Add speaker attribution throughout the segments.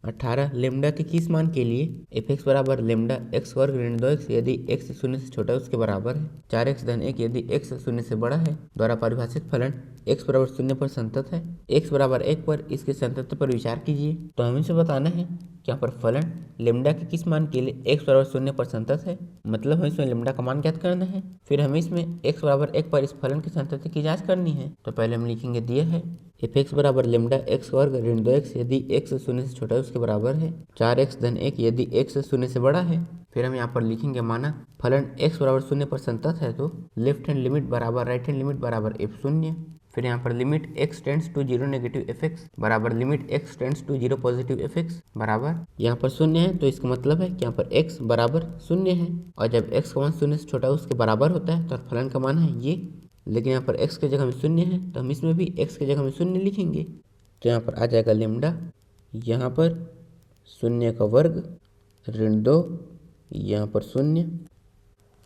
Speaker 1: 18 lambda के किस मान के लिए एफ एक्स बराबर लेमडा एक्स वर्ग ऋण 2x यदि x शून्य से छोटा है उसके बराबर है, 4x धन 1 यदि x शून्य से बड़ा है द्वारा परिभाषित फलन x बराबर 0 पर संतत है। x बराबर 1 पर इसके संतत्व पर विचार कीजिए। तो हमें इसे बताना है कि यहाँ पर फलन लेमडा के किस मान के लिए x बराबर 0 पर संतत है, मतलब हमें इसमें लेमडा का मान ज्ञात करना है। फिर हमें इसमें x बराबर 1 पर इस फलन के संतत्व की जांच करनी है। तो पहले हम लिखेंगे दिया है एफ एक्स बराबर लेमडा एक्स वर्ग ऋण 2x यदि x शून्य से छोटा है उसके बराबर है, 4x धन 1 यदि x शून्य से बड़ा है। फिर हम यहाँ पर लिखेंगे माना फलन x बराबर 0 पर संतत है तो लेफ्ट हैंड लिमिट बराबर राइट हैंड लिमिट बराबर f शून्य। फिर यहाँ पर limit x tends to 0 negative F X बराबर limit x tends to 0 positive F X बराबर यहाँ पर शून्य है, तो इसका मतलब है कि यहाँ पर x बराबर शून्य है और जब x का मान शून्य से छोटा उसके बराबर होता है तो फलन का मान है ये। लेकिन यहाँ पर x की जगह में शून्य है तो हम इसमें भी x की जगह में शून्य लिखेंगे। तो यहाँ पर आ जाएगा लेमडा, यहाँ पर शून्य का वर्ग ऋण 2, यहाँ पर शून्य।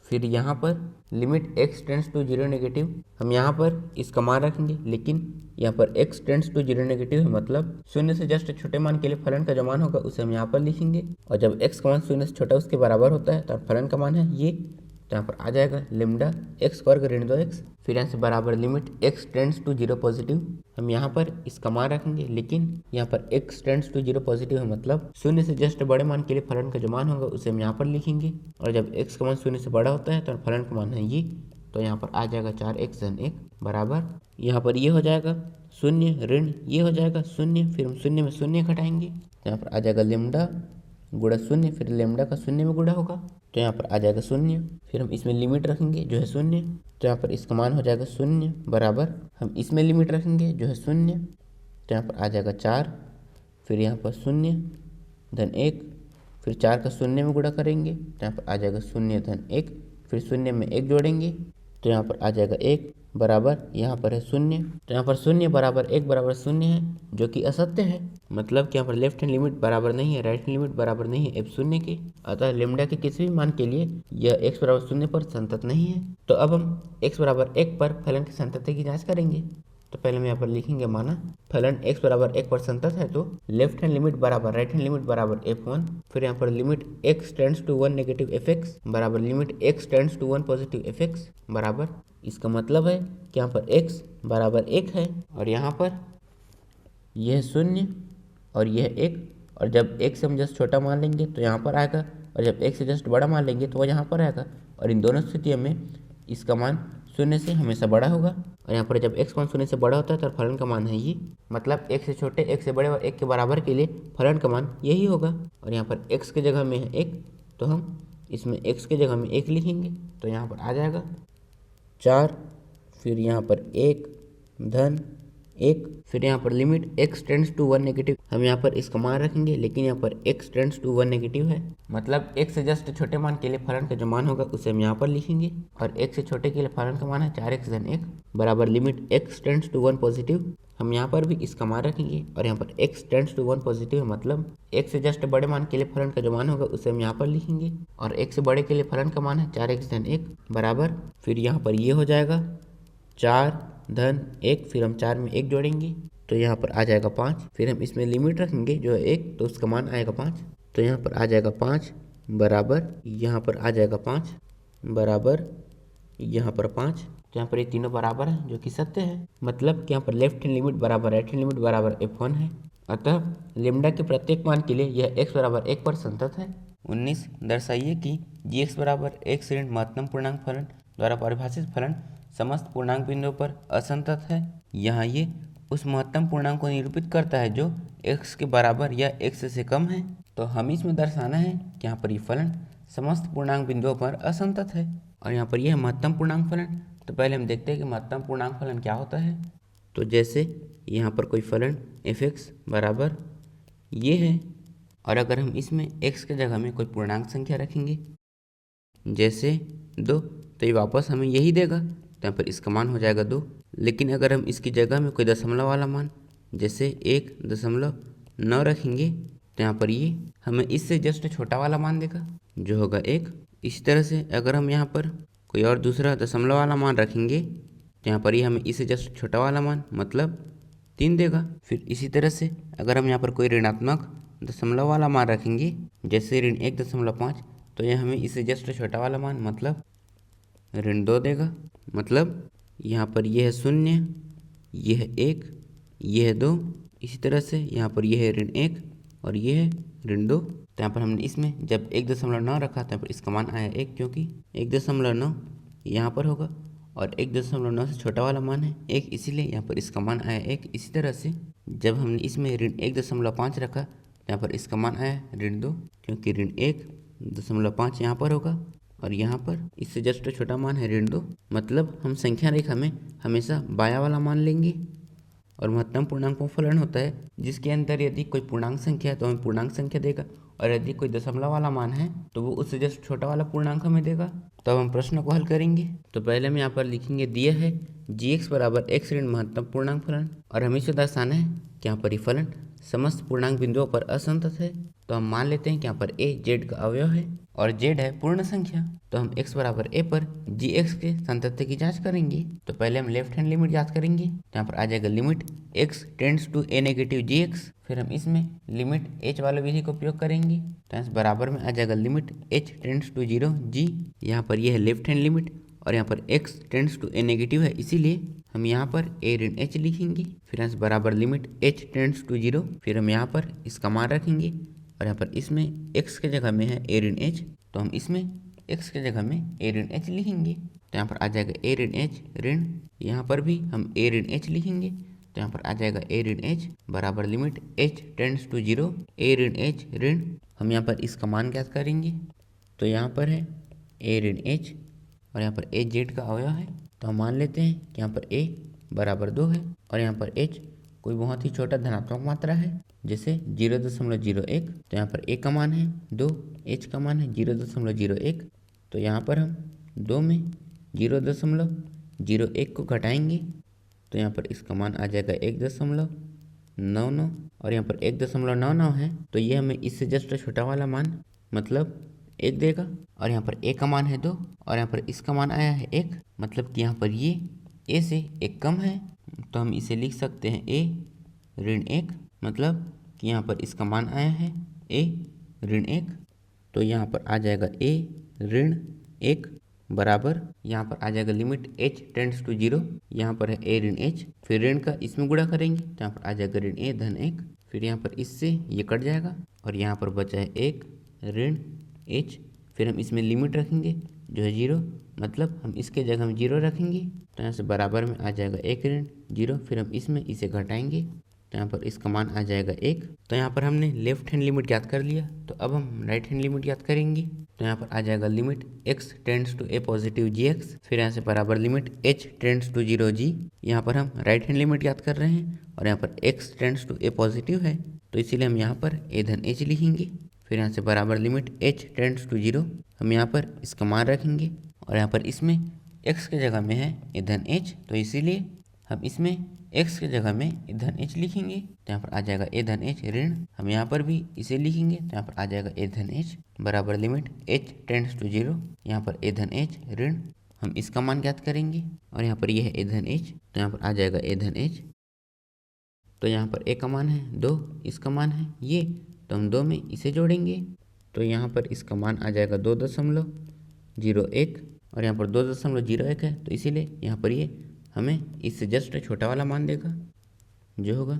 Speaker 1: फिर यहाँ पर limit x tends to 0 negative, हम यहाँ पर इसका मान रखेंगे, लेकिन यहाँ पर x टेंड्स टू 0 नेगेटिव है मतलब शून्य से जस्ट छोटे मान के लिए फलन का जो मान होगा उसे हम यहाँ पर लिखेंगे और जब x का मान शून्य से छोटा उसके बराबर होता है तो फलन का मान है ये। तो यहाँ पर आ जाएगा लेमडा एक्स वर्ग ऋण 2x, फिर यहाँ से बराबर limit x tends to 0 positive, हम यहाँ पर इसका मान रखेंगे, लेकिन यहाँ पर x टेंड्स टू 0 पॉजिटिव है मतलब शून्य से जस्ट बड़े मान के लिए फलन का जो मान होगा उसे हम यहाँ पर लिखेंगे और जब x का मान शून्य से बड़ा होता है तो फलन का मान है ये। तो यहाँ पर आ जाएगा 4x धन 1 बराबर यहाँ पर ये हो जाएगा शून्य ऋण ये हो जाएगा शून्य, फिर हम शून्य में शून्य घटाएंगे तो यहाँ पर आ जाएगा लेमडा गुणा शून्य, फिर लेमडा का शून्य में गुणा होगा तो यहाँ पर आ जाएगा शून्य। फिर हम इसमें लिमिट रखेंगे जो है शून्य, तो यहाँ पर इसका मान हो जाएगा शून्य बराबर हम इसमें लिमिट रखेंगे जो है शून्य, तो यहाँ पर आ जाएगा 4, फिर यहाँ पर शून्य धन 1, फिर 4 का शून्य में गुणा करेंगे तो यहाँ पर आ जाएगा शून्य धन 1, फिर शून्य में 1 जोड़ेंगे तो यहाँ पर आ जाएगा 1 बराबर यहाँ पर है शून्य। तो यहाँ पर शून्य बराबर 1 बराबर शून्य है जो कि असत्य है, मतलब कि यहाँ पर लेफ्ट हैंड लिमिट बराबर नहीं है राइट हैंड लिमिट बराबर नहीं है f शून्य के, अतः लेमडा के किसी भी मान के लिए यह x बराबर शून्य पर संतत नहीं है। तो अब हम x बराबर 1 पर फलन की संततता की जांच करेंगे। तो पहले हम यहाँ पर लिखेंगे माना फलन x बराबर 1 पर संतत है तो लेफ्ट हैंड लिमिट बराबर राइट हैंड लिमिट बराबर f1, फिर यहाँ पर limit x tends to 1 negative F X बराबर limit x tends to 1 positive F X बराबर, इसका मतलब है कि यहाँ पर x बराबर 1 है और यहाँ पर यह शून्य और यह 1, और जब x से हम जस्ट छोटा मान लेंगे तो यहाँ पर आएगा और जब x से जस्ट बड़ा मान लेंगे तो वह यहाँ पर आएगा, और इन दोनों स्थितियों में इसका मान शून्य से हमेशा बड़ा होगा और यहाँ पर जब x मान शून्य से बड़ा होता है तो फलन का मान है ये, मतलब x से छोटे x से बड़े और 1 के बराबर के लिए फलन का मान यही होगा। और यहाँ पर x की जगह में है 1 तो हम इसमें x की जगह में 1 लिखेंगे तो यहाँ पर आ जाएगा 4, फिर यहाँ पर 1 धन 1, फिर यहाँ पर limit x tends to 1 negative, हम यहाँ पर इसका मान रखेंगे, लेकिन यहाँ पर x टेंड्स टू 1 नेगेटिव है मतलब x से जस्ट छोटे मान के लिए फलन का जो मान होगा उसे हम यहाँ पर लिखेंगे और x से छोटे के लिए फलन का मान है 4x धन 1 बराबर limit x tends to 1 positive, हम यहाँ पर भी इसका मान रखेंगे और यहाँ पर x टेंड्स टू 1 पॉजिटिव है मतलब x से जस्ट बड़े मान के लिए फलन का जो मान होगा उसे हम यहाँ पर लिखेंगे और x से बड़े के लिए फलन का मान है 4x धन 1 बराबर, फिर यहाँ पर ये हो जाएगा 4 धन 1, फिर हम 4 में 1 जोड़ेंगे तो यहाँ पर आ जाएगा 5, फिर हम इसमें लिमिट रखेंगे जो है 1 तो उसका मान आएगा 5, तो यहाँ पर आ जाएगा 5 बराबर यहाँ पर आ जाएगा 5 बराबर यहाँ पर 5, तो यहाँ पर ये तीनों बराबर है जो कि सत्य है, मतलब कि यहाँ पर लेफ्ट हैंड लिमिट बराबर राइट हैंड लिमिट बराबर f1 है, अतः लेमडा के प्रत्येक मान के लिए यह x बराबर 1 पर संतत है। 19 दर्शाइए कि g बराबर x ऋण महत्तम पूर्णांक फलन द्वारा परिभाषित फलन समस्त पूर्णांक बिंदुओं पर असंतत है। यहाँ ये उस महत्तम पूर्णांक को निरूपित करता है जो x के बराबर या x से कम है, तो हम इसमें दर्शाना है कि यहाँ पर ये फलन समस्त पूर्णांक बिंदुओं पर असंतत है और यहाँ पर यह महत्तम पूर्णांक फलन। तो पहले हम देखते हैं कि महत्तम पूर्णांक फलन क्या होता है। तो जैसे यहाँ पर कोई फलन f(x) बराबर ये है और अगर हम इसमें x की जगह में कोई पूर्णांक संख्या रखेंगे जैसे 2 तो ये वापस हमें यही देगा, तो यहाँ पर इसका मान हो जाएगा 2। लेकिन अगर हम इसकी जगह में कोई दशमलव वाला मान जैसे 1.9 रखेंगे तो यहाँ पर ये हमें इससे जस्ट छोटा वाला मान देगा जो होगा 1। इसी तरह से अगर हम यहाँ पर कोई और दूसरा दशमलव वाला मान रखेंगे तो यहाँ पर ये हमें इससे जस्ट छोटा वाला मान मतलब 3 देगा। फिर इसी तरह से अगर हम यहाँ पर कोई ऋणात्मक दशमलव वाला मान रखेंगे, जैसे ऋण 1.5, तो यह हमें इससे जस्ट छोटा वाला मान मतलब ऋण 2 देगा। मतलब यहाँ पर यह है 0, यह है 1, यह है 2, इसी तरह से यहाँ पर यह है ऋण 1 और यह है ऋण 2। तो यहाँ पर हमने इसमें जब 1.9 रखा तो यहाँ पर इसका मान आया 1, क्योंकि 1.9 यहाँ पर होगा और 1.9 से छोटा वाला मान है 1, इसीलिए यहाँ पर इसका मान आया 1। इसी तरह से जब हमने इसमें ऋण 1.5 रखा तो यहाँ पर इसका मान आया ऋण 2, क्योंकि ऋण 1.5 यहाँ पर होगा और यहाँ पर इससे जस्ट छोटा मान है ऋण 2। मतलब हम संख्या रेखा में हमेशा बायां वाला मान लेंगे और महत्तम पूर्णांक वो फलन होता है जिसके अंदर यदि कोई पूर्णांक संख्या है तो हमें पूर्णांक संख्या देगा, और यदि कोई दशमलव वाला मान है तो वो उससे जस्ट छोटा वाला पूर्णांक हमें देगा। तो अब हम प्रश्न को हल करेंगे। तो पहले हम यहाँ पर लिखेंगे, दिया है g(x) बराबर x ऋण महत्तम पूर्णांक फलन, और हमें इसे दर्शाना है कि यहाँ पर ये फलन समस्त पूर्णांक बिंदुओं पर असंतत है। तो हम मान लेते हैं कि यहाँ पर a z का अवयव है और z है पूर्ण संख्या। तो हम x बराबर a पर gx के संतत्य की जांच करेंगे। तो पहले हम लेफ्ट हैंड लिमिट जांच करेंगे। तो यहाँ पर आ जाएगा limit x tends to a negative gx, फिर हम इसमें लिमिट h वाले विधि का उपयोग करेंगे। तो यहाँ बराबर में आ जाएगा limit h tends to 0 g। यहाँ पर यह है लेफ्ट हैंड लिमिट और यहाँ पर x tends to a negative है, इसीलिए हम यहाँ पर a ऋण h लिखेंगे। फिर यहाँ से बराबर लिमिट h टेंड्स टू 0, फिर हम यहाँ पर इसका मान रखेंगे और यहाँ पर इसमें x के जगह में है a ऋण h, तो हम इसमें x के जगह में a ऋण h लिखेंगे। तो यहाँ पर आ जाएगा a ऋण h ऋण, यहाँ पर भी हम a ऋण h लिखेंगे। तो यहाँ पर आ जाएगा a ऋण h बराबर limit h tends to 0 a ऋण h ऋण, हम यहाँ पर इसका मान ज्ञात करेंगे। तो यहाँ पर है a ऋण h और यहाँ पर a z का अवयव है। तो हम मान लेते हैं कि यहाँ पर a बराबर 2 है और यहाँ पर h कोई बहुत ही छोटा धनात्मक मात्रा है, जैसे 0.01। तो यहाँ पर a का मान है 2, h का मान है 0.01। तो यहाँ पर हम 2 में 0.01 को घटाएंगे तो यहाँ पर इसका मान आ जाएगा 1.99 और यहाँ पर 1.99 है, तो ये हमें इससे जस्ट छोटा वाला मान मतलब 1 देगा। और यहाँ पर a का मान है 2 और यहाँ पर इसका मान आया है 1, मतलब कि यहाँ पर ये a से 1 कम है। तो हम इसे लिख सकते हैं a ऋण 1, मतलब कि यहाँ पर इसका मान आया है a ऋण 1। तो यहाँ पर आ जाएगा a ऋण 1 बराबर, यहाँ पर आ जाएगा लिमिट h टेंड्स टू 0, यहाँ पर है a ऋण h, फिर ऋण का इसमें गुणा करेंगे तो यहाँ पर आ जाएगा ऋण a धन 1, फिर यहाँ पर इससे ये कट जाएगा और यहाँ पर बचा है 1 ऋण h, फिर हम इसमें लिमिट रखेंगे जो है 0, मतलब हम इसके जगह में 0 रखेंगे। तो यहाँ से बराबर में आ जाएगा 1 ऋण 0, फिर हम इसमें इसे घटाएंगे तो यहाँ पर इसका मान आ जाएगा 1। तो यहाँ पर हमने लेफ्ट हैंड लिमिट ज्ञात कर लिया, तो अब हम राइट हैंड लिमिट ज्ञात करेंगे। तो यहाँ पर आ जाएगा limit x tends to a positive gx, फिर यहाँ से बराबर limit h tends to 0 g। यहाँ पर हम राइट हैंड लिमिट ज्ञात कर रहे हैं और यहाँ पर x tends to a positive है, तो इसीलिए हम यहाँ पर a धन h लिखेंगे। फिर यहाँ से बराबर लिमिट h टेंड्स टू 0, हम यहाँ पर इसका मान रखेंगे और यहाँ पर इसमें x के जगह में है a धन h, तो इसीलिए हम इसमें x के जगह में a धन h लिखेंगे। तो यहाँ पर आ जाएगा a धन h ऋण, हम यहाँ पर भी इसे लिखेंगे तो यहाँ पर आ जाएगा a धन h बराबर लिमिट h टेंड्स टू 0, यहाँ पर a धन h ऋण, हम इसका मान ज्ञात करेंगे और यहाँ पर यह है a धन h, तो यहाँ पर आ जाएगा a धन h। तो यहाँ पर a का मान है 2, इसका मान है ये, तो हम 2 में इसे जोड़ेंगे तो यहाँ पर इसका मान आ जाएगा 2.01 और यहाँ पर 2.01 है, तो इसीलिए यहाँ पर ये हमें इससे जस्ट छोटा वाला मान देगा जो होगा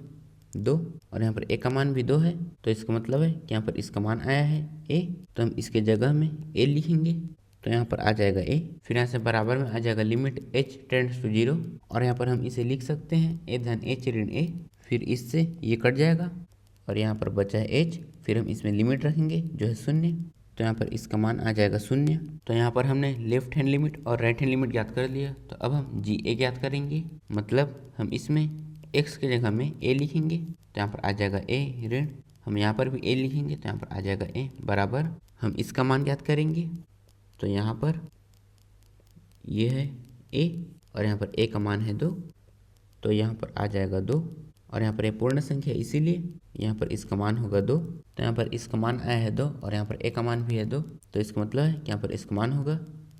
Speaker 1: 2, और यहाँ पर a का मान भी 2 है, तो इसका मतलब है कि यहाँ पर इसका मान आया है a, तो हम इसके जगह में a लिखेंगे। तो यहाँ पर आ जाएगा a, फिर यहाँ से बराबर में आ जाएगा लिमिट h टेंड्स टू 0 और यहाँ पर हम इसे लिख सकते हैं a धन h ऋण a, फिर इससे ये कट जाएगा और यहाँ पर बचा है h, फिर हम इसमें लिमिट रखेंगे जो है 0, तो यहाँ पर इसका मान आ जाएगा 0। तो यहाँ पर हमने लेफ्ट हैंड लिमिट और राइट हैंड लिमिट ज्ञात कर लिया। तो अब हम GA ज्ञात करेंगे, मतलब हम इसमें x के जगह में a लिखेंगे तो यहाँ पर आ जाएगा a ऋण, हम यहाँ पर भी a लिखेंगे तो यहाँ पर आ जाएगा a बराबर, हम इसका मान ज्ञात करेंगे। तो यहाँ पर ये है a और यहाँ पर a का मान है 2, तो यहाँ पर आ जाएगा 2 और यहाँ पर ये पूर्ण संख्या इसीलिए यहाँ पर इसका मान होगा 2। तो यहाँ पर इसका मान आया है 2 और यहाँ पर a का मान भी है 2, तो इसका मतलब है कि यहाँ पर इसका मान होगा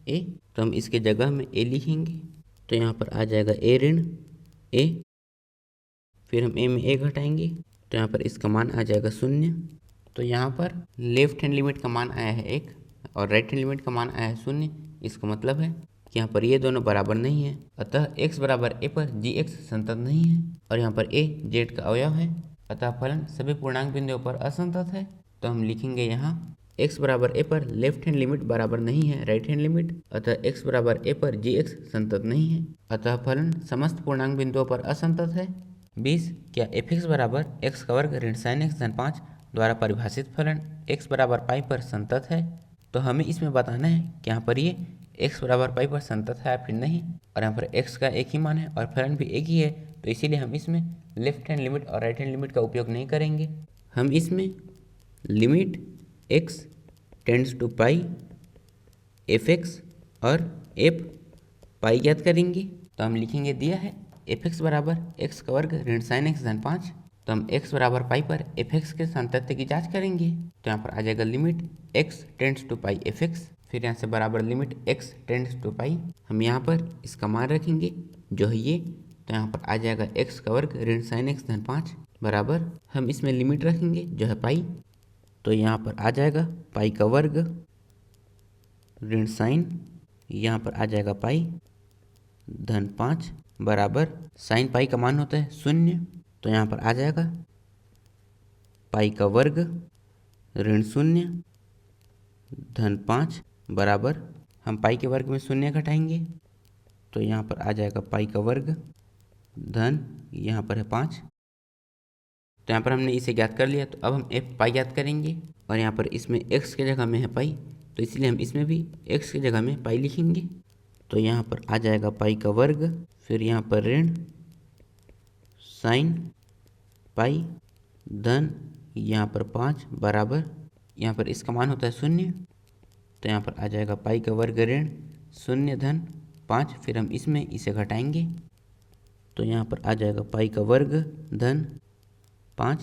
Speaker 1: a, तो हम इसके जगह में a लिखेंगे। तो यहाँ पर आ जाएगा a ऋण a, फिर हम a में a घटाएंगे तो यहाँ पर इसका मान आ जाएगा 0 तो यहाँ पर लेफ्ट हैंड लिमिट का मान आया है 1 और राइट हैंड लिमिट का मान आया है 0। इसका मतलब है कि यहाँ पर ये दोनों बराबर नहीं है, अतः x बराबर a पर gx संतत नहीं है और यहाँ पर a z का अवयव है, अतः फलन सभी पूर्णांक बिंदुओं पर असंतत है। तो हम लिखेंगे यहाँ x बराबर a पर लेफ्ट हैंड लिमिट बराबर नहीं है राइट हैंड लिमिट, अतः x बराबर a पर gx संतत नहीं है, अतः फलन समस्त पूर्णांक बिंदुओं पर असंतत है। 20 क्या f(x) बराबर x का वर्ग ऋण sin x धन 5 द्वारा परिभाषित फलन x बराबर पाई पर संतत है। तो हमें इसमें बताना है कि यहाँ पर ये x बराबर पाई पर संतत है या फिर नहीं, और यहाँ पर x का एक ही मान है और फलन भी एक ही है, तो इसीलिए हम इसमें लेफ्ट हैंड लिमिट और राइट हैंड लिमिट का उपयोग नहीं करेंगे। हम इसमें limit x tends to pi f(x) और f पाई ज्ञात करेंगे। तो हम लिखेंगे दिया है f(x) बराबर x का वर्ग ऋण sin x धन 5, तो हम x बराबर पाई पर f(x) के सातत्य की जांच करेंगे। तो यहाँ पर आ जाएगा limit x tends to pi f(x), फिर यहाँ से बराबर limit x tends to pi, हम यहाँ पर इसका मान रखेंगे जो है ये, तो यहाँ पर आ जाएगा x का वर्ग ऋण sin x धन 5 बराबर हम इसमें लिमिट रखेंगे जो है पाई, तो यहाँ पर आ जाएगा पाई का वर्ग ऋण साइन, यहाँ पर आ जाएगा पाई धन 5 बराबर साइन पाई का मान होता है 0, तो यहाँ पर आ जाएगा पाई का वर्ग ऋण 0 धन 5 बराबर हम पाई के वर्ग में 0 घटाएंगे, तो यहाँ पर आ जाएगा पाई का वर्ग धन यहाँ पर है 5। तो यहाँ पर हमने इसे ज्ञात कर लिया, तो अब हम f पाई ज्ञात करेंगे और यहाँ पर इसमें x के जगह में है पाई, तो इसलिए हम इसमें भी x की जगह में पाई लिखेंगे। तो यहाँ पर आ जाएगा पाई का वर्ग, फिर यहाँ पर ऋण साइन पाई धन यहाँ पर 5 बराबर यहाँ पर इसका मान होता है 0, तो यहाँ पर आ जाएगा पाई का वर्ग ऋण 0 धन 5, फिर हम इसमें इसे घटाएंगे, तो यहाँ पर आ जाएगा पाई का वर्ग धन 5,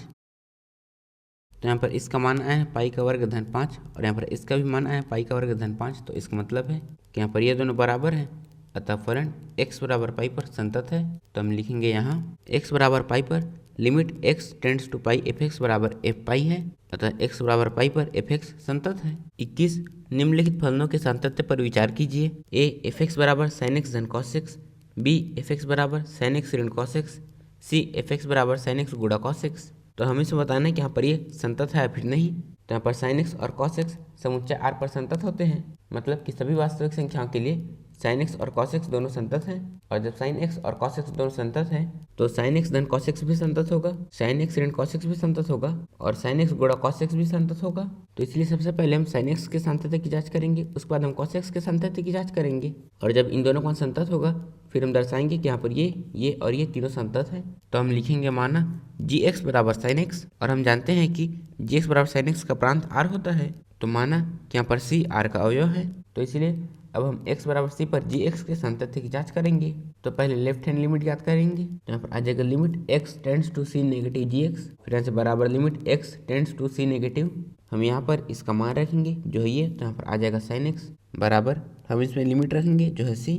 Speaker 1: तो यहाँ पर इसका मान आया है पाई का वर्ग धन 5 और यहाँ पर इसका भी मान आया है पाई का वर्ग धन 5, तो इसका मतलब है कि यहाँ पर ये दोनों बराबर है, अतः फलन x बराबर पाई पर संतत है। तो हम लिखेंगे यहाँ x बराबर पाई पर limit x tends to pi f(x) बराबर f पाई है, अतः x बराबर पाई पर f(x) संतत है। 21 निम्नलिखित फलनों के सातत्य पर विचार कीजिए। a f(x) बराबर sin x धन cos x, b f(x) बराबर sin x ऋण cos x, c f(x) बराबर sin x गुणा cos x। तो हमें इसे बताना है कि यहाँ पर ये संतत है या फिर नहीं। तो यहाँ पर sin x और cos x समुच्चय R पर संतत होते हैं, मतलब कि सभी वास्तविक संख्याओं के लिए sin x और cos x दोनों संतत हैं, और जब sin x और cos x दोनों संतत हैं तो sin x धन cos x भी संतत होगा, sin x ऋण cos x भी संतत होगा और sin x गुणा cos x भी संतत होगा। तो इसलिए सबसे पहले हम sin x के सातत्य की जांच करेंगे, उसके बाद हम cos x के सातत्य की जांच करेंगे, और जब इन दोनों का संतत होगा फिर हम दर्शाएंगे कि यहाँ पर ये और ये तीनों संतत है। तो हम लिखेंगे माना gx बराबर sin x, और हम जानते हैं कि gx बराबर sin x का प्रांत r होता है, तो माना कि यहाँ पर c r का अवयव है, तो इसलिए अब हम x बराबर c पर gx के सातत्य की जांच करेंगे। तो पहले लेफ्ट हैंड लिमिट याद करेंगे, तो यहाँ पर आ जाएगा limit x tends to c negative gx, फिर यहाँ से बराबर limit x tends to c negative, हम यहाँ पर इसका मान रखेंगे जो है ये, तो यहाँ पर आ जाएगा sin x बराबर हम इसमें लिमिट रखेंगे जो है c,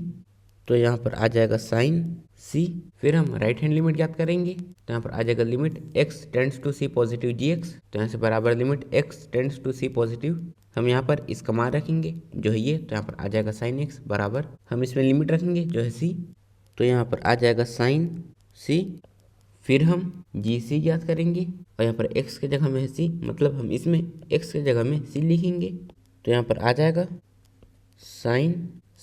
Speaker 1: तो यहाँ पर आ जाएगा sin c, फिर हम राइट हैंड लिमिट याद करेंगे, तो यहाँ पर आ जाएगा limit x tends to c positive gx, तो यहाँ से बराबर limit x tends to c positive, हम यहाँ पर इसका मान रखेंगे जो है ये, तो यहाँ पर आ जाएगा sin x बराबर हम इसमें लिमिट रखेंगे जो है c, तो यहाँ पर आ जाएगा sin c, फिर हम gc ज्ञात करेंगे और यहाँ पर x के जगह में है c, मतलब हम इसमें x के जगह में c लिखेंगे, तो यहाँ पर आ जाएगा sin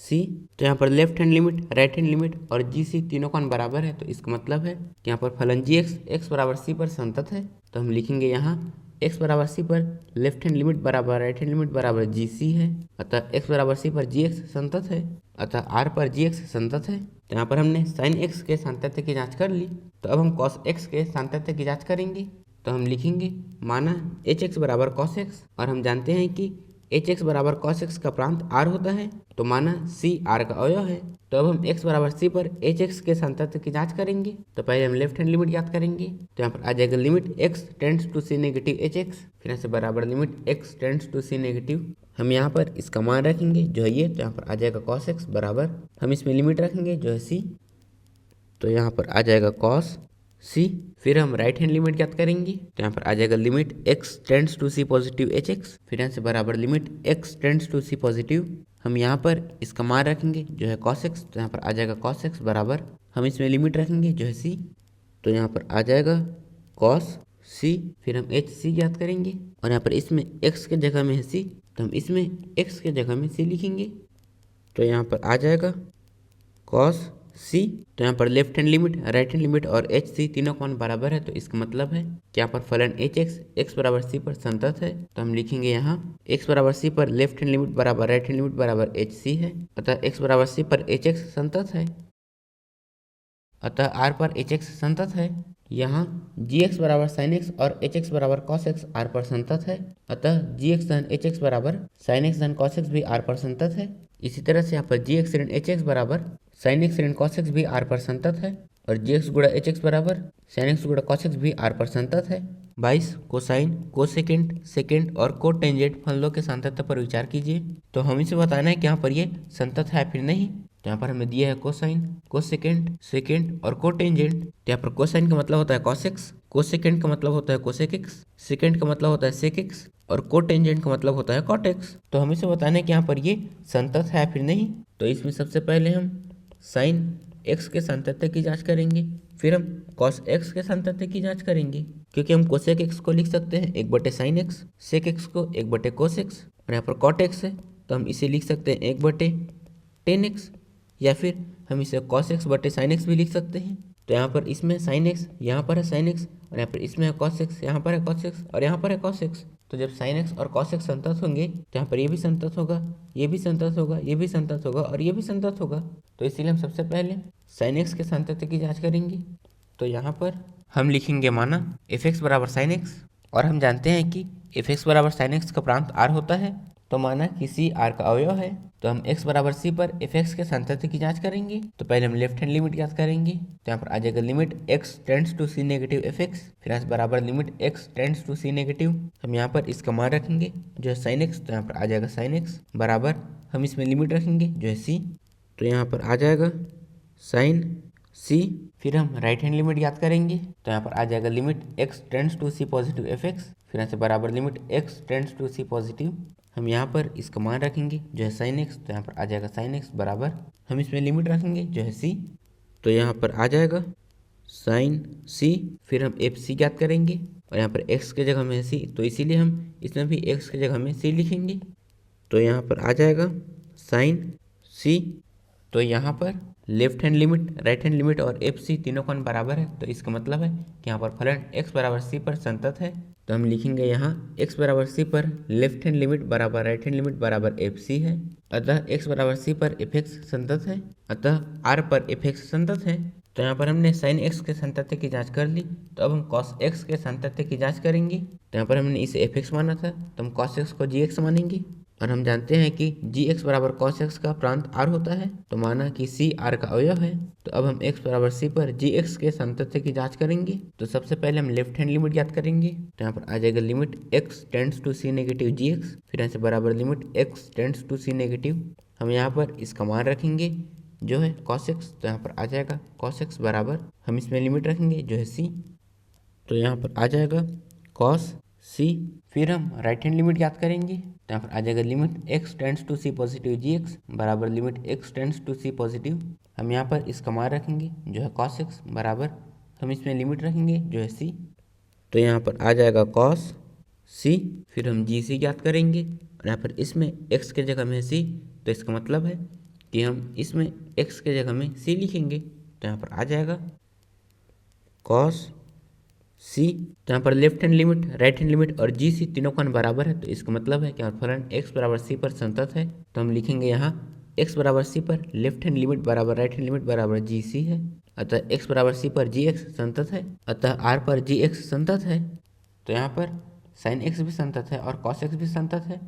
Speaker 1: c, तो यहाँ पर left hand limit right hand limit और gc तीनों का बराबर है, तो इसका मतलब है कि यहाँ पर फलन gx x बराबर c पर संतत है। तो हम लिखेंगे यहाँ x बराबर c पर लेफ्ट हैंड लिमिट बराबर राइट हैंड लिमिट बराबर gc है, अतः x बराबर c पर gx संतत है, अतः r पर gx संतत है। तो यहाँ पर हमने sin x के सातत्य की जांच कर ली, तो अब हम cos x के सातत्य की जांच करेंगे। तो हम लिखेंगे माना hx बराबर cos x, और हम जानते हैं कि hx बराबर cos x का प्रांत r होता है, तो माना c r का अवयव है। तो अब हम x बराबर c पर hx के सातत्य की जांच करेंगे। तो पहले हम लेफ्ट हैंड लिमिट याद करेंगे, तो यहाँ पर आ जाएगा limit x tends to c negative hx, फिर यहाँ से बराबर limit x tends to c negative, हम यहाँ पर इसका मान रखेंगे जो है ये, तो यहाँ पर आ जाएगा cos x बराबर हम इसमें लिमिट रखेंगे जो है c, तो यहाँ पर आ जाएगा cos सी। फिर हम राइट हैंड लिमिट ज्ञात करेंगे, तो यहाँ पर आ जाएगा limit x tends to C positive hx, फिर यहाँ से बराबर limit x tends to C positive. हम यहाँ पर इसका मान रखेंगे जो है cos x, तो यहाँ पर आ जाएगा cos x बराबर, हम इसमें लिमिट रखेंगे जो है c, तो यहाँ पर आ जाएगा cos c। फिर हम एच सी ज्ञात करेंगे और यहाँ पर इसमें x के जगह में है c, तो हम इसमें x के जगह में c लिखेंगे, तो यहाँ पर आ जाएगा cos c। तो यहाँ पर left hand limit, right hand limit और एच सी तीनों का मान बराबर है, तो इसका मतलब है कि यहाँ पर फलन एच एक्स एक्स बराबर सी पर संतत है, तो हम लिखेंगे यहाँ x बराबर सी पर लेफ्ट हैंड लिमिट बराबर राइट हैंड लिमिट बराबर एच सी है, अतः x बराबर सी पर एच एक्स संतत है, अतः r पर एच एक्स संतत है। यहाँ जी एक्स बराबर साइन एक्स और एच एक्स बराबर कॉस एक्स आर पर संतत है, अतः जी एक्स धन एच एक्स बराबर साइन एक्स धन कॉस एक्स भी आर पर संतत है। इसी तरह से यहाँ पर जी एक्स ऋण एच एक्स बराबर साइन एक्स ऋण कॉस एक्स भी आर पर संतत है, और जी एक्स गुणा एच एक्स बराबर साइन एक्स गुणा कॉस एक्स भी आर पर संतत है। 22 कोसाइन, कोसेकेंड, सेकेंड और कोटेंजेंट फलनों के संतत्व पर विचार कीजिए। तो हमें से बताना है कि यहाँ पर ये संतत है फिर नहीं। तो यहाँ पर हमें दिया है कोसाइन, कोसेकेंड, सेकेंड और कोटेंजेंट। तो यहाँ पर कोसाइन का मतलब होता है कॉस एक्स, कोसेकेंड का मतलब होता है कोसेक एक्स, सेकेंड का मतलब होता है सेक एक्स और कोटेंजेंट का मतलब होता है कॉट एक्स। तो हमें से बताना है कि यहाँ पर ये संतत है फिर नहीं। तो इसमें सबसे पहले हम साइन एक्स के संतत्व की जांच करेंगे, फिर हम कॉस एक्स के संतत्व की जांच करेंगे, क्योंकि हम कोसेक एक्स को लिख सकते हैं 1/sin साइन एक्स, सेक एक्स को 1/cos कोस एक्स, और यहाँ पर कॉट एक्स है तो हम इसे लिख सकते हैं 1/tan एक्स, या फिर हम इसे cos x बटे साइन एक्स भी लिख सकते हैं। तो यहाँ पर इसमें साइन एक्स, यहाँ पर है साइन एक्स, और यहाँ पर इसमें है cos x, यहाँ पर है cos x और यहाँ पर है cos x। तो जब साइन एक्स और cos x संतत होंगे तो यहाँ पर ये भी संतत होगा, ये भी संतत होगा, ये भी संतत होगा और ये भी संतत होगा। तो इसीलिए हम सबसे पहले साइन एक्स के संतत्व की जाँच करेंगे। तो यहाँ पर हम लिखेंगे माना एफ एक्स बराबर साइन एक्स, और हम जानते हैं कि एफ एक्स बराबर साइन एक्स का प्रांत आर होता है, तो माना कि सी आर का अवयव है, तो हम x बराबर सी पर एफ एक्स के संतत्व की जांच करेंगे। तो पहले हम लेफ्ट हैंड लिमिट ज्ञात करेंगे, तो यहाँ पर आ जाएगा limit x tends to C negative F X, फिर यहाँ से बराबर limit x tends to C negative. हम यहाँ पर इसका मान रखेंगे जो है साइन एक्स, तो यहाँ पर आ जाएगा साइन एक्स बराबर, हम इसमें लिमिट रखेंगे जो है सी, तो यहाँ पर आ जाएगा साइन सी। फिर हम राइट हैंड लिमिट याद करेंगे, तो यहाँ पर आ जाएगा limit x tends to C positive F X, फिर यहाँ से बराबर limit x tends to C positive. हम यहाँ पर इसका मान रखेंगे जो है साइन एक्स, तो यहाँ पर आ जाएगा साइन एक्स बराबर, हम इसमें लिमिट रखेंगे जो है सी, तो यहाँ पर आ जाएगा साइन सी। फिर हम एफ सी ज्ञात करेंगे, और यहाँ पर x के जगह में है सी, तो इसीलिए हम इसमें भी x के जगह में सी लिखेंगे, तो यहाँ पर आ जाएगा साइन सी। तो यहाँ पर left hand limit, right hand limit और एफ सी तीनों का बराबर है, तो इसका मतलब है कि यहाँ पर फलन x बराबर सी पर संतत है। तो हम लिखेंगे यहाँ x बराबर सी पर लेफ्ट हैंड लिमिट बराबर राइट हैंड लिमिट बराबर एफ सी है, अतः x बराबर सी पर एफ एक्स संतत है, अतः r पर एफ एक्स संतत है। तो यहाँ पर हमने साइन x के संतत्व की जांच कर ली, तो अब हम cos x के संतत्व की जांच करेंगे। तो यहाँ पर हमने इसे एफ एक्स माना था, तो हम cos x को जी एक्स मानेंगे, और हम जानते हैं कि जी एक्स बराबर कॉस एक्स का प्रांत आर होता है, तो माना कि सी आर का अवयव है। तो अब हम x बराबर सी पर जी एक्स के संतत्व की जांच करेंगे। तो सबसे पहले हम लेफ्ट हैंड लिमिट याद करेंगे, तो यहाँ पर आ जाएगा limit x tends to C negative G X, फिर यहाँ से बराबर limit x tends to C negative. हम यहाँ पर इसका मान रखेंगे जो है कॉस एक्स, तो यहाँ पर आ जाएगा कॉस एक्स बराबर, हम इसमें लिमिट रखेंगे जो है सी, तो यहाँ पर आ जाएगा कॉस सी। फिर हम राइट हैंड लिमिट याद करेंगे, तो यहाँ पर आ जाएगा limit x tends to C positive G X बराबर limit x tends to C positive. हम यहाँ पर इसका मान रखेंगे जो है cos x बराबर, हम इसमें लिमिट रखेंगे जो है c, तो यहाँ पर आ जाएगा cos c। फिर हम जी सी याद करेंगे, और यहाँ पर इसमें x के जगह में c, तो इसका मतलब है कि हम इसमें x के जगह में c लिखेंगे, तो यहाँ पर आ जाएगा cos सी। तो यहाँ पर left hand limit, right hand limit और जी सी तीनों का बराबर है, तो इसका मतलब है कि फलन x बराबर सी पर संतत है। तो हम लिखेंगे यहाँ x बराबर सी पर लेफ्ट हैंड लिमिट बराबर राइट हैंड लिमिट बराबर जी सी है, अतः x बराबर सी पर जी एक्स संतत है, अतः r पर जी एक्स संतत है। तो यहाँ पर साइन एक्स भी संतत है और कॉस एक्स भी संतत है।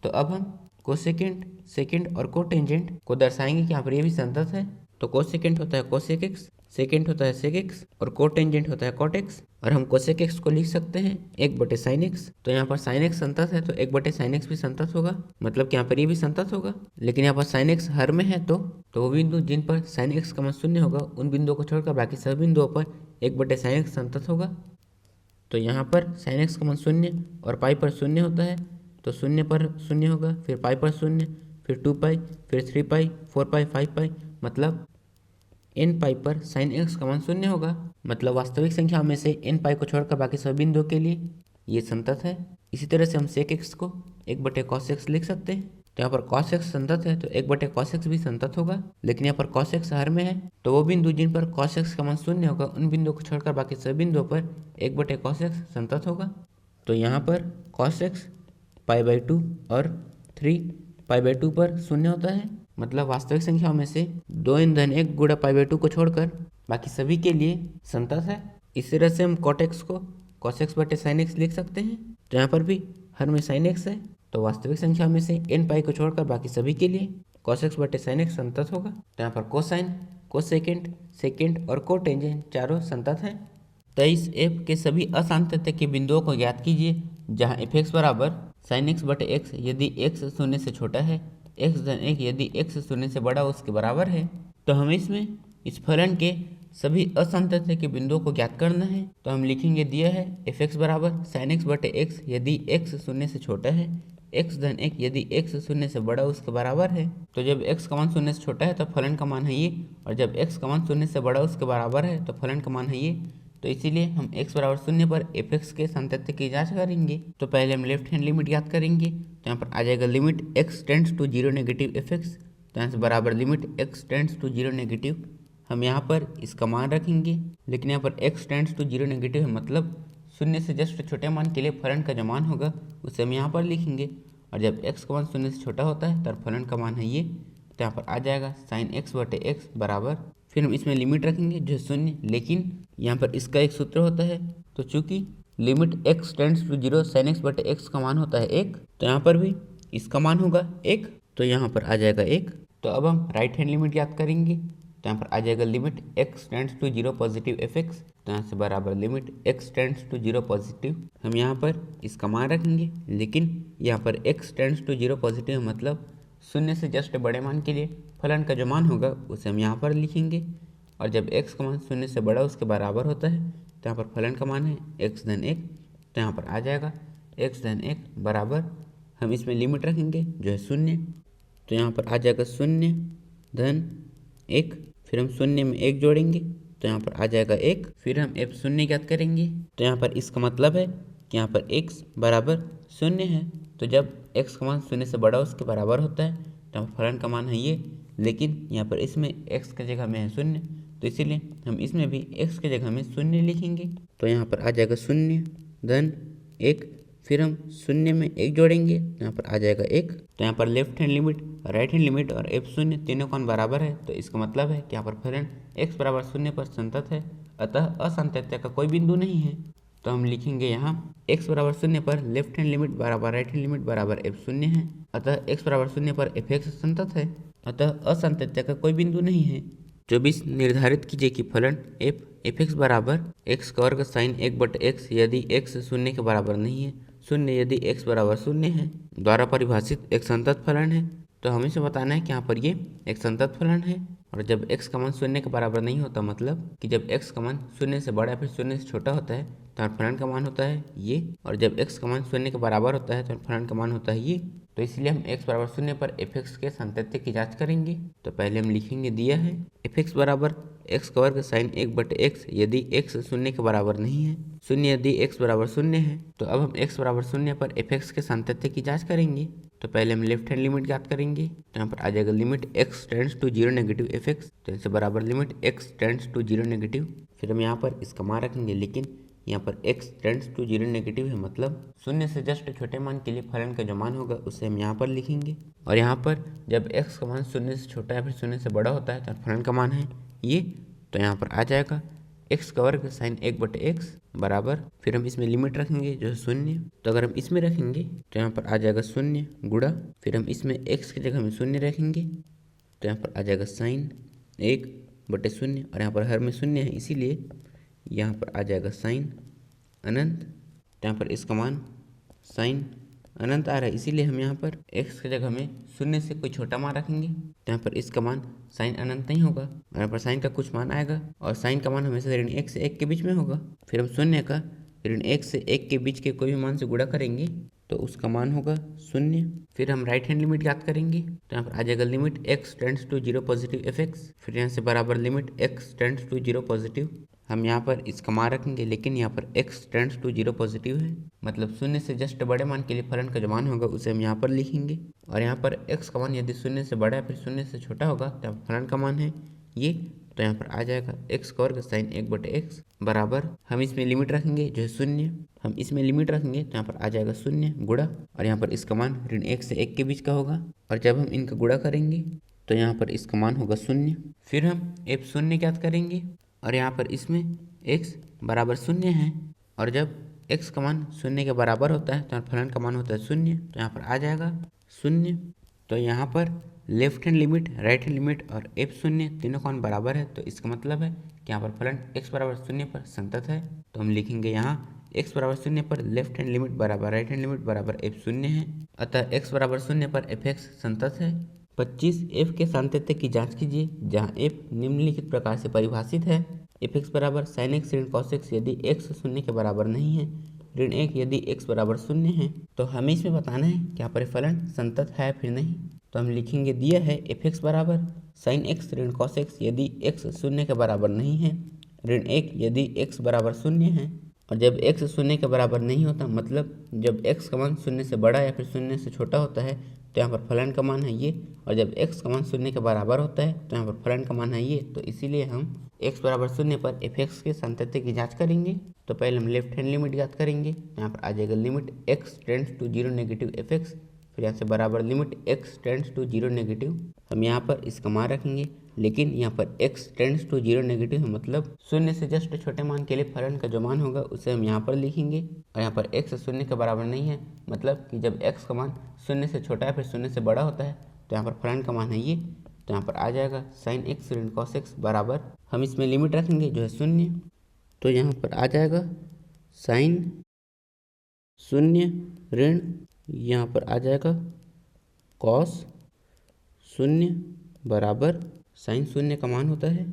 Speaker 1: तो अब हम कोसेकेंड, सेकेंड और कोटेंजेंट को दर्शाएंगे कि यहाँ पर ये भी संतत है। तो कोसेकेंट होता है कोसेक एक्स, सेकेंट होता है सेक एक्स और कोटेंजेंट होता है कॉट एक्स। और हम कोसेक एक्स को लिख सकते हैं 1/sin x। तो यहाँ पर sin x संतत है तो 1/sin x भी संतत होगा, मतलब कि यहाँ पर ये भी संतत होगा। लेकिन यहाँ पर sin x हर में है तो वो बिंदु जिन पर sin x का मान 0 होगा उन बिंदुओं को छोड़कर बाकी सभी बिंदुओं पर 1/sin x संतत होगा। तो यहाँ पर sin x का मान 0 और पाई पर 0 होता है तो 0 पर 0 होगा, फिर पाई पर 0, फिर 2 पाई, फिर 3 पाई, 4 पाई, 5 पाई, मतलब n पाई पर sin x का मान 0 होगा। मतलब वास्तविक संख्या में से n पाई को छोड़कर बाकी सभी बिंदुओं के लिए ये संतत है। इसी तरह से हम sec x को 1/cos x लिख सकते हैं। तो यहाँ पर cos x संतत है तो 1/cos x भी संतत होगा। लेकिन यहाँ पर cos x हर में है तो वो बिंदु जिन पर cos x का मान 0 होगा उन बिंदुओं को छोड़कर बाकी सभी बिंदुओं पर 1/cos x संतत होगा। तो यहाँ पर cos x π/2 और 3 π/2 पर 0 होता है। मतलब वास्तविक संख्याओं में से 2n-1 गुणा π/2 को छोड़कर बाकी सभी के लिए संतत है। इस तरह से हम cot x को cos x/sin x लिख सकते हैं। तो यहाँ पर भी हर में sin x है तो वास्तविक संख्या में से n पाई को छोड़कर बाकी सभी के लिए cos x/sin x संतत होगा। तो यहाँ पर कोसाइन, कोसेकेंट, सेकेंट और कोटेंजेंट चारों संतत हैं। 23 f के सभी असांतत्य के बिंदुओं को ज्ञात कीजिए जहाँ f(x) बराबर sin x/x यदि x 0 से छोटा है, x-1 यदि x 0 से बड़ा उसके बराबर है। तो हमें इसमें इस फलन के सभी असांतत्य के बिंदुओं को ज्ञात करना है। तो हम लिखेंगे दिया है f(x) बराबर sin x/x यदि x 0 से छोटा है, x-1 यदि x 0 से बड़ा उसके बराबर है। तो जब x का मान 0 से छोटा है तो फलन का मान है ये, और जब x का मान 0 से बड़ा उसके बराबर है तो फलन का मान है ये। तो इसीलिए हम x बराबर 0 पर f(x) के सातत्य की जांच करेंगे। तो पहले हम लेफ्ट हैंड लिमिट ज्ञात करेंगे। तो यहाँ पर आ जाएगा limit x tends to 0 negative f(x), तो यहाँ से बराबर limit x tends to 0 negative. हम यहाँ पर इसका मान रखेंगे, लेकिन यहाँ पर x टेंड्स टू 0 नेगेटिव है, मतलब 0 से जस्ट छोटे मान के लिए फलन का जो मान होगा उसे हम यहाँ पर लिखेंगे। और जब x का मान 0 से छोटा होता है तब फलन का मान है ये। तो यहाँ पर आ जाएगा sin x/x बराबर, फिर हम इसमें लिमिट रखेंगे जो है 0, लेकिन यहाँ पर इसका एक सूत्र होता है। तो चूंकि limit x tends to 0 sin x/x का मान होता है 1, तो यहाँ पर भी इसका मान होगा 1, तो यहाँ पर आ जाएगा 1। तो अब हम राइट हैंड लिमिट याद करेंगे। तो यहाँ पर आ जाएगा limit x tends to 0 positive f(x), तो यहाँ से बराबर limit x tends to 0 positive. हम यहाँ पर इसका मान रखेंगे, लेकिन यहाँ पर x टेंड्स टू 0 पॉजिटिव मतलब 0 से जस्ट बड़े मान के लिए फलन का जो मान होगा उसे हम यहाँ पर लिखेंगे। और जब x का मान 0 से बड़ा उसके बराबर होता है तो यहाँ पर फलन का मान है x-1, तो यहाँ पर आ जाएगा x-1 बराबर, हम इसमें लिमिट रखेंगे जो है 0, तो यहाँ पर आ जाएगा 0-1, फिर हम 0 में 1 जोड़ेंगे तो यहाँ पर आ जाएगा 1, फिर हम f0 ज्ञात करेंगे। तो यहाँ पर इसका मतलब है कि यहाँ पर x बराबर 0 है। तो जब x का मान 0 से बड़ा उसके बराबर होता है तो फलन का मान है ये, लेकिन यहाँ पर इसमें x की जगह में है 0, तो इसीलिए हम इसमें भी x की जगह में 0 लिखेंगे। तो यहाँ पर आ जाएगा 0-1, फिर हम 0 में 1 जोड़ेंगे तो यहाँ पर आ जाएगा 1। तो यहाँ पर left hand limit, right hand limit और f0 तीनों का बराबर है, तो इसका मतलब है कि यहाँ पर फलन x बराबर 0 पर संतत है, अतः असांतत्य का कोई बिंदु नहीं है। तो हम लिखेंगे यहाँ x बराबर 0 पर लेफ्ट हैंड लिमिट बराबर राइट हैंड लिमिट बराबर f0 है, अतः x बराबर 0 पर f(x) संतत है, अतः असांतत्य का कोई बिंदु नहीं है। 24 निर्धारित कीजिए कि फलन f(x) बराबर x का वर्ग sin 1/x यदि x 0 के बराबर नहीं है, 0 यदि x बराबर 0 है, द्वारा परिभाषित एक संतत फलन है। तो हमें से बताना है कि यहाँ पर ये एक संतत फलन है। और जब x का मान 0 के बराबर नहीं होता, मतलब कि जब x का मान 0 से बड़ा फिर 0 से छोटा होता है तो फलन का मान होता है ये, और जब x का मान 0 के बराबर होता है तो फलन का मान होता है ये। तो इसलिए हम x बराबर 0 पर f(x) के सातत्य की जांच करेंगे। तो पहले हम लिखेंगे दिया है f(x) बराबर x का वर्ग sin 1/x यदि x 0 के बराबर नहीं है, 0 यदि x बराबर 0 है। तो अब हम x बराबर 0 पर f(x) के सातत्य की जांच करेंगे। तो पहले हम लेफ्ट हैंड लिमिट ज्ञात करेंगे। तो यहाँ पर आ जाएगा limit x tends to 0 negative f(x), तो इससे बराबर limit x tends to 0 negative. फिर हम यहाँ पर इसका मान रखेंगे, लेकिन यहाँ पर x टेंड्स टू 0 नेगेटिव है, मतलब 0 से जस्ट छोटे मान के लिए फलन का जो मान होगा उसे हम यहाँ पर लिखेंगे। और यहाँ पर जब x का मान 0 से छोटा है फिर 0 से बड़ा होता है तो फलन का मान है ये। तो यहाँ पर आ जाएगा x का वर्ग sin 1/x बराबर, फिर हम इसमें लिमिट रखेंगे जो है 0। तो अगर हम इसमें रखेंगे तो यहाँ पर आ जाएगा 0 गुणा, फिर हम इसमें x की जगह में 0 रखेंगे तो यहाँ पर आ जाएगा sin 1 बटे शून्य, और यहाँ पर हर में शून्य है इसीलिए यहाँ पर आ जाएगा साइन अनंत। तो यहाँ पर इसका मान साइन अनंत आ रहा है, इसीलिए हम यहाँ पर x की जगह में शून्य से कोई छोटा मान रखेंगे। तो यहाँ पर इसका मान साइन अनंत नहीं होगा, और यहाँ पर साइन का कुछ मान आएगा, और साइन का मान हमेशा ऋण 1 से 1 के बीच में होगा। फिर हम शून्य का ऋण 1 से 1 के बीच के कोई भी मान से गुणा करेंगे तो उसका मान होगा शून्य। फिर हम राइट हैंड लिमिट याद करेंगे, तो यहाँ पर आ जाएगा limit x tends to 0 positive fx। फिर यहाँ से बराबर limit x tends to 0 positive, हम यहाँ पर इसका मान रखेंगे, लेकिन यहाँ पर x टेंड्स टू 0 पॉजिटिव है, मतलब शून्य से जस्ट बड़े मान के लिए फलन का जो मान होगा उसे हम यहाँ पर लिखेंगे। और यहाँ पर x का मान यदि शून्य से बड़ा है फिर शून्य से छोटा होगा तो फलन का मान है ये। तो यहाँ पर आ जाएगा x का वर्ग साइन 1/x बराबर, हम इसमें लिमिट रखेंगे जो है शून्य, हम इसमें लिमिट रखेंगे तो यहाँ पर आ जाएगा शून्य गुणा, और यहाँ पर इसका मान ऋण 1 से 1 के बीच का होगा, और जब हम इनका गुणा करेंगे तो यहाँ पर इसका मान होगा शून्य। फिर हम f शून्य ज्ञात करेंगे, और यहाँ पर इसमें x बराबर शून्य है, और जब x का मान शून्य के बराबर होता है तो फलन का मान होता है शून्य, तो यहाँ पर आ जाएगा शून्य। तो यहाँ पर left hand limit, right hand limit और f शून्य तीनों का मान बराबर है, तो इसका मतलब है कि यहाँ पर फलन x बराबर शून्य पर संतत है। तो हम लिखेंगे यहाँ x बराबर शून्य पर लेफ्ट हैंड लिमिट बराबर राइट हैंड लिमिट बराबर f शून्य है, अतः x बराबर शून्य पर fx संतत है। 25 f के सातत्य की जांच कीजिए, जहाँ f निम्नलिखित प्रकार से परिभाषित है। fx बराबर sin x ऋण cos x यदि x शून्य के बराबर नहीं है, ऋण 1 यदि x बराबर शून्य है। तो हमें इसमें बताना है कि यहाँ पर फलन संतत है फिर नहीं। तो हम लिखेंगे दिया है fx बराबर sin x ऋण cos x यदि x शून्य के बराबर नहीं है, ऋण 1 यदि x बराबर शून्य है। और जब x शून्य के बराबर नहीं होता, मतलब जब x का मान शून्य से बड़ा या फिर शून्य से छोटा होता है तो यहाँ पर फलन का मान है ये, और जब x का मान शून्य के बराबर होता है तो यहाँ पर फलन का मान है ये। तो इसीलिए हम x बराबर शून्य पर fx के सातत्य की जांच करेंगे। तो पहले हम लेफ्ट हैंड लिमिट याद करेंगे, यहाँ पर आ जाएगा limit x tends to 0 negative fx, फिर यहाँ से बराबर limit x tends to 0 negative, हम यहाँ पर इसका मान रखेंगे, लेकिन यहाँ पर x टेंड्स टू 0 नेगेटिव है, मतलब शून्य से जस्ट छोटे मान के लिए फलन का जो मान होगा उसे हम यहाँ पर लिखेंगे। और यहाँ पर x शून्य के बराबर नहीं है, मतलब कि जब x का मान शून्य से छोटा है फिर शून्य से बड़ा होता है तो यहाँ पर फलन का मान है ये। तो यहाँ पर आ जाएगा साइन x ऋण cos x बराबर, हम इसमें लिमिट रखेंगे जो है शून्य, तो यहाँ पर आ जाएगा साइन शून्य ऋण, यहाँ पर आ जाएगा cos शून्य बराबर साइन शून्य का मान होता है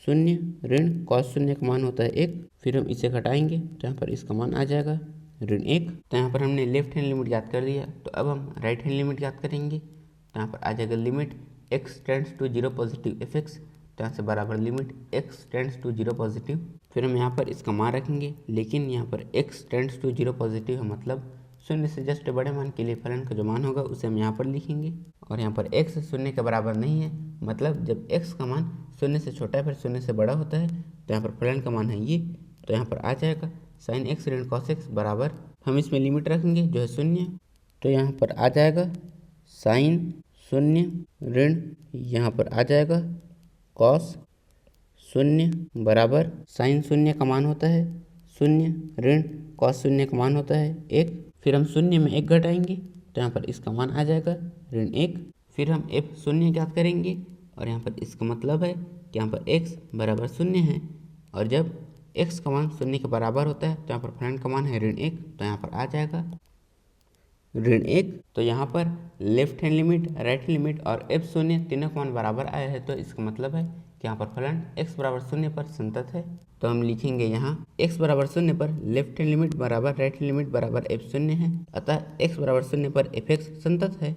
Speaker 1: शून्य ऋण cos शून्य का मान होता है 1। फिर हम इसे घटाएंगे तो यहाँ पर इसका मान आ जाएगा ऋण 1। तो यहाँ पर हमने लेफ्ट हैंड लिमिट याद कर दिया, तो अब हम राइट हैंड लिमिट याद करेंगे। तो यहाँ पर आ जाएगा limit x tends to 0 positive fx, तो यहाँ से बराबर limit x tends to 0 positive, फिर हम यहाँ पर इसका मान रखेंगे, लेकिन यहाँ पर x टेंड्स टू 0 पॉजिटिव है, मतलब शून्य से जस्ट बड़े मान के लिए फलन का जो मान होगा उसे हम यहाँ पर लिखेंगे। और यहाँ पर x शून्य के बराबर नहीं है, मतलब जब x का मान शून्य से छोटा है फिर शून्य से बड़ा होता है तो यहाँ पर फलन का मान है ये। तो यहाँ पर आ जाएगा साइन x ऋण cos x बराबर, हम इसमें लिमिट रखेंगे जो है शून्य, तो यहाँ पर आ जाएगा साइन शून्य ऋण, यहाँ पर आ जाएगा cos शून्य बराबर साइन शून्य का मान होता है शून्य ऋण cos शून्य का मान होता है 1। फिर हम शून्य में 1 घटाएंगे तो यहाँ पर इसका मान आ जाएगा ऋण 1। फिर हम f शून्य ज्ञात करेंगे, और यहाँ पर इसका मतलब है कि यहाँ पर x बराबर शून्य है, और जब x का मान शून्य के बराबर होता है तो यहाँ पर फलन का मान है ऋण 1, तो यहाँ पर आ जाएगा ऋण 1। तो यहाँ पर left hand limit, right hand limit और f शून्य तीनों का मान बराबर आया है, तो इसका मतलब है कि यहाँ पर फलन x बराबर शून्य पर संतत है। तो हम लिखेंगे यहाँ x बराबर शून्य पर लेफ्ट हैंड लिमिट बराबर राइट हैंड लिमिट बराबर f शून्य है, अतः x बराबर शून्य पर fx संतत है।